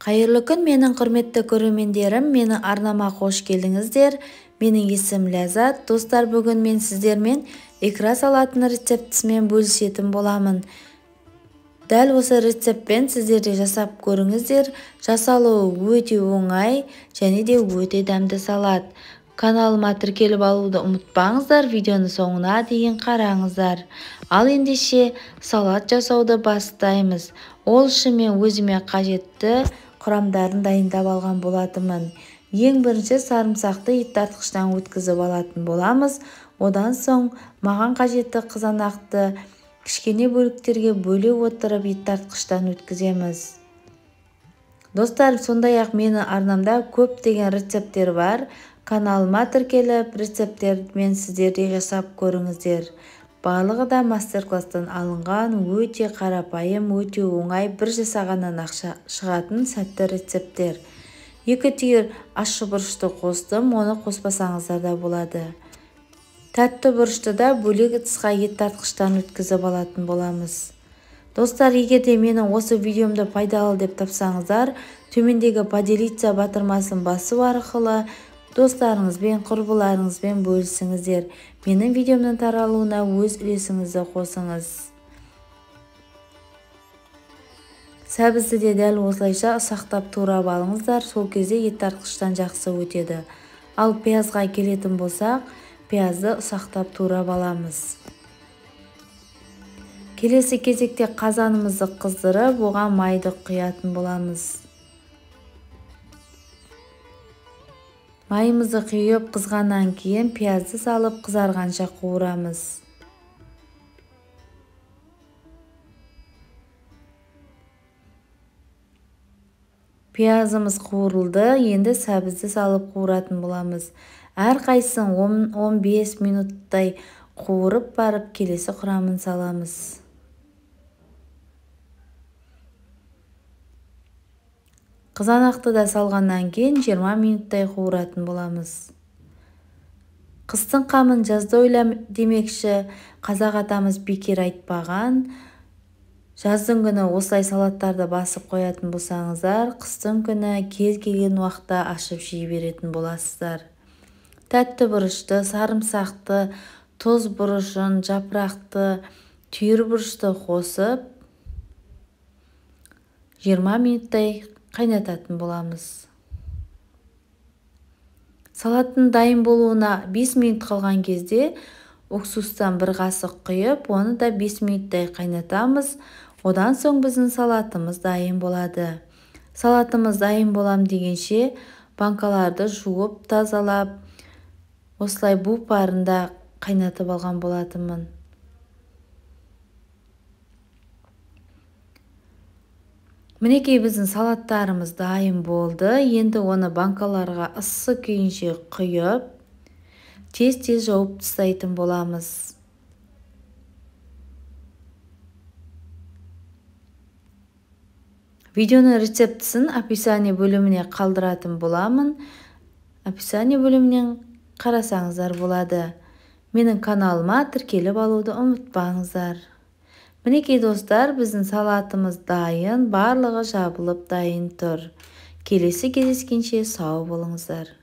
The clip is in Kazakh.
Қайырлы күн, менің құрметті көрермендерім, менің арнама қош келдіңіздер. Менің есімім Ләззат. Достар, бүгін мен сіздермен икра салатының рецептісімен бөлісетін боламын. Дәл осы рецептпен сіздер де жасап көріңіздер. Жасалуы өте оңай және де өте дәмді салат. Каналыма тіркеліп алуды ұмытпаңыздар, видеоны соңына дейін қараңыздар. Ал ендеше салат жасауды бастаймыз. Ол үшін мен өзіме қажетті құрамдарын дайындап алған болатынмын. Ең бірінші сарымсақты ет тартқыштан өткізіп алатын боламыз. Одан соң маған қажетті қызанақты кішкене бөліктерге бөле отырып ет тартқыштан өткіземіз. Достар, сондай-ақ менің арнамда көптеген рецепттер бар. Каналыма тіркеліп, рецепттермен сіздер де жасап көріңіздер. Барлығы да мастер-класстан алынған, өте қарапайым, өте оңай, бір жасағаннан ақша шығатын сәтті рецепттер. 2 түйір ащы бұрышты қостым, оны қоспасаңыздар да болады. Тәтті бұрышты да бөлек ыдысқа ет тартқыштан өткізіп алатын боламыз. Достар, егер де менің осы видеомды пайдалы деп тапсаңыздар, төмендегі поделиться батырмасын басу арқылы достарыңызбен, құрбыларыңызбен бөлісіңіздер. Менің видеомның таралуына өз үлесіңізді қосыңыз. Сәбізді де дәл осылайша ұсақтап турап алыңыздар, сол кезде ет тартқыштан жақсы өтеді. Ал пиязға келетін болсақ, пиязды ұсақтап турап аламыз. Келесі кезекте қазанымызды қыздырып, оған майды құятын боламыз. Майымызды құйып қызғаннан кейін пиязды салып қызарғанша қуырамыз. Пиязымыз қуырылды, енді сәбізді салып қуыратын боламыз. Әрқайсысын 10-15 минуттай қуырып барып келесі құрамын саламыз. Қызанақты да салғаннан кейін 20 минуттай қуыратын боламыз. Қыстың қамын жазда ойла демекші, қазақ атамыз бекер айтпаған. Жаздың күні осылай салаттарды басып қоятын болсаңыздар, қыстың күні кез келген уақытта ашып жей беретін боласыздар. Тәтті бұрышты, сарымсақты, тоз бұрышын, жапырақты, түйір бұрышты қосып 20 минуттай қайнататын боламыз. Салаттың дайын болуына 5 минут қалған кезде уксустан 1 қасық құйып, оны да 5 минуттай қайнатамыз. Одан соң біздің салатымыз дайын болады. Салатымыз дайын болам дегенше банкаларды жуып, тазалап, осылай бу парында қайнатып алған болатынмын. Мінекей біздің салаттарымыз дайын болды. Енді оны банкаларға ыссы күйінше құйып, тез-тез жауып тастайтын боламыз. Видеоның рецептісін описание бөліміне қалдыратын боламын. Описание бөлімінен қарасаңыздар болады. Менің каналыма тіркеліп алуды ұмытпаңыздар. Мінекей достар, біздің салатымыз дайын, барлығы жабылып дайын тұр. Келесі кездескенше сау болыңыздар.